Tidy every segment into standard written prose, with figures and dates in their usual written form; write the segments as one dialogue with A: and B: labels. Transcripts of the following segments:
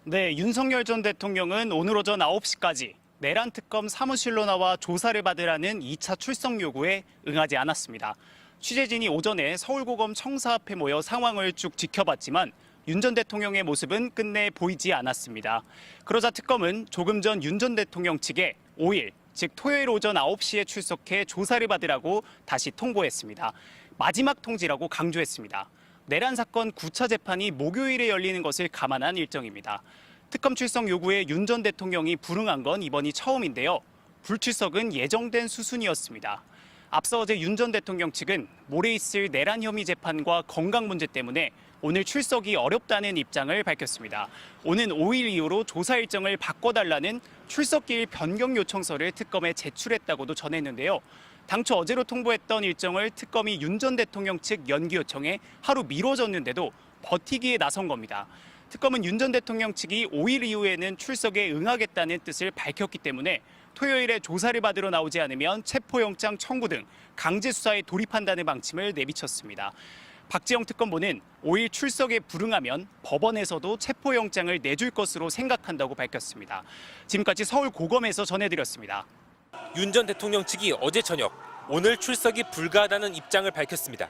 A: 네, 윤석열 전 대통령은 오늘 오전 9시까지 내란 특검 사무실로 나와 조사를 받으라는 2차 출석 요구에 응하지 않았습니다. 취재진이 오전에 서울고검 청사 앞에 모여 상황을 쭉 지켜봤지만 윤 전 대통령의 모습은 끝내 보이지 않았습니다. 그러자 특검은 조금 전 윤 전 대통령 측에 5일, 즉 토요일 오전 9시에 출석해 조사를 받으라고 다시 통보했습니다. 마지막 통지라고 강조했습니다. 내란 사건 9차 재판이 목요일에 열리는 것을 감안한 일정입니다. 특검 출석 요구에 윤 전 대통령이 불응한 건 이번이 처음인데요. 불출석은 예정된 수순이었습니다. 앞서 어제 윤 전 대통령 측은 모레 있을 내란 혐의 재판과 건강 문제 때문에 오늘 출석이 어렵다는 입장을 밝혔습니다. 오는 5일 이후로 조사 일정을 바꿔달라는 출석기일 변경 요청서를 특검에 제출했다고도 전했는데요. 당초 어제로 통보했던 일정을 특검이 윤 전 대통령 측 연기 요청에 하루 미뤄졌는데도 버티기에 나선 겁니다. 특검은 윤 전 대통령 측이 5일 이후에는 출석에 응하겠다는 뜻을 밝혔기 때문에 토요일에 조사를 받으러 나오지 않으면 체포영장 청구 등 강제 수사에 돌입한다는 방침을 내비쳤습니다. 박지영 특검보는 5일 출석에 불응하면 법원에서도 체포영장을 내줄 것으로 생각한다고 밝혔습니다. 지금까지 서울고검에서 전해드렸습니다.
B: 윤 전 대통령 측이 어제 저녁 오늘 출석이 불가하다는 입장을 밝혔습니다.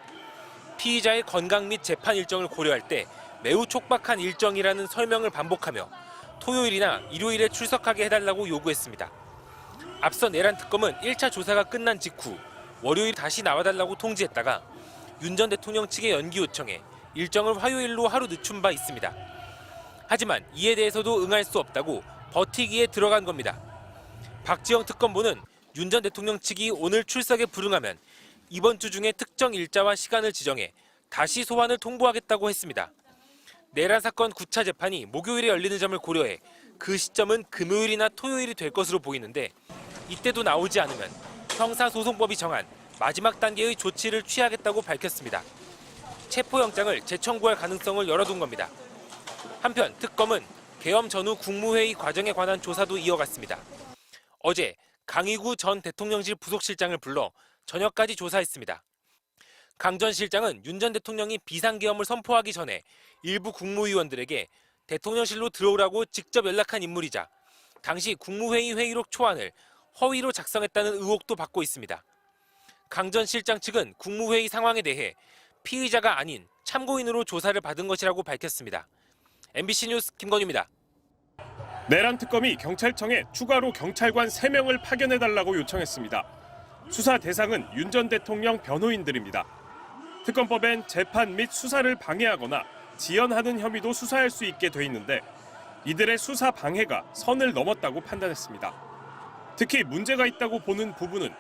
B: 피의자의 건강 및 재판 일정을 고려할 때 매우 촉박한 일정이라는 설명을 반복하며 토요일이나 일요일에 출석하게 해달라고 요구했습니다. 앞서 내란 특검은 1차 조사가 끝난 직후 월요일 다시 나와달라고 통지했다가 윤 전 대통령 측의 연기 요청에 일정을 화요일로 하루 늦춘 바 있습니다. 하지만 이에 대해서도 응할 수 없다고 버티기에 들어간 겁니다. 박지영 특검보는 윤 전 대통령 측이 오늘 출석에 불응하면 이번 주 중에 특정 일자와 시간을 지정해 다시 소환을 통보하겠다고 했습니다. 내란 사건 9차 재판이 목요일에 열리는 점을 고려해 그 시점은 금요일이나 토요일이 될 것으로 보이는데 이때도 나오지 않으면 형사소송법이 정한 마지막 단계의 조치를 취하겠다고 밝혔습니다. 체포영장을 재청구할 가능성을 열어둔 겁니다. 한편 특검은 계엄 전후 국무회의 과정에 관한 조사도 이어갔습니다. 어제 강의구 전 대통령실 부속실장을 불러 저녁까지 조사했습니다. 강 전 실장은 윤 전 대통령이 비상계엄을 선포하기 전에 일부 국무위원들에게 대통령실로 들어오라고 직접 연락한 인물이자 당시 국무회의 회의록 초안을 허위로 작성했다는 의혹도 받고 있습니다. 강 전 실장 측은 국무회의 상황에 대해 피의자가 아닌 참고인으로 조사를 받은 것이라고 밝혔습니다. MBC 뉴스 김건유입니다.
C: 내란 특검이 경찰청에 추가로 경찰관 3명을 파견해달라고 요청했습니다. 수사 대상은 윤 전 대통령 변호인들입니다. 특검법엔 재판 및 수사를 방해하거나 지연하는 혐의도 수사할 수 있게 돼 있는데 이들의 수사 방해가 선을 넘었다고 판단했습니다. 특히 문제가 있다고 보는 부분은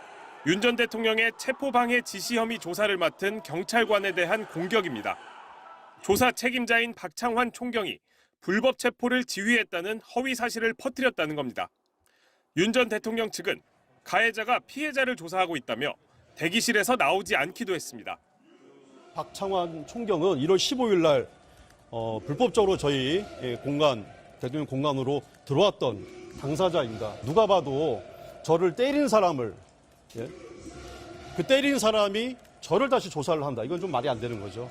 C: 윤 전 대통령의 체포방해 지시 혐의 조사를 맡은 경찰관에 대한 공격입니다. 조사 책임자인 박창환 총경이 불법 체포를 지휘했다는 허위 사실을 퍼뜨렸다는 겁니다. 윤 전 대통령 측은 가해자가 피해자를 조사하고 있다며 대기실에서 나오지 않기도 했습니다.
D: 박창환 총경은 1월 15일 날 불법적으로 저희 대통령 공간으로 들어왔던 당사자입니다. 누가 봐도 저를 때린 사람을 그 때린 사람이 저를 다시 조사를 한다. 이건 좀 말이 안 되는 거죠.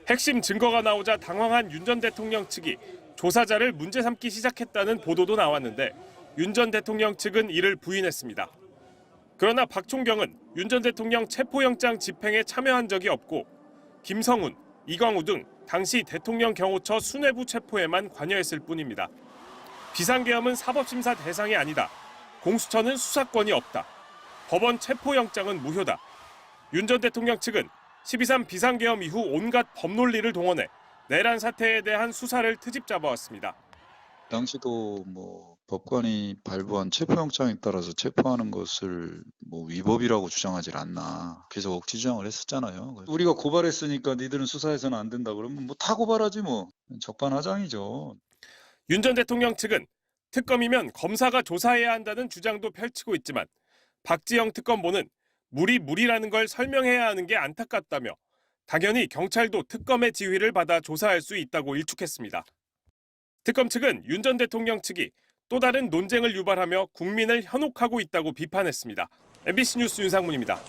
C: 핵심 증거가 나오자 당황한 윤 전 대통령 측이 조사자를 문제 삼기 시작했다는 보도도 나왔는데 윤 전 대통령 측은 이를 부인했습니다. 그러나 박 총경은 윤 전 대통령 체포영장 집행에 참여한 적이 없고 김성훈, 이광우 등 당시 대통령 경호처 수뇌부 체포에만 관여했을 뿐입니다. 비상계엄은 사법심사 대상이 아니다. 공수처는 수사권이 없다. 법원 체포영장은 무효다. 윤 전 대통령 측은 12.3 비상계엄 이후 온갖 법논리를 동원해 내란 사태에 대한 수사를 트집 잡아왔습니다.
E: 당시도 법관이 발부한 체포영장에 따라서 체포하는 것을 위법이라고 주장하지 않나 계속 억지 주장을 했었잖아요. 우리가 고발했으니까 니들은 수사해서는 안 된다 그러면 다 고발하지 적반하장이죠.
C: 윤 전 대통령 측은 특검이면 검사가 조사해야 한다는 주장도 펼치고 있지만 박지영 특검보는 무리라는 걸 설명해야 하는 게 안타깝다며 당연히 경찰도 특검의 지휘를 받아 조사할 수 있다고 일축했습니다. 특검 측은 윤 전 대통령 측이 또 다른 논쟁을 유발하며 국민을 현혹하고 있다고 비판했습니다. MBC 뉴스 윤상문입니다.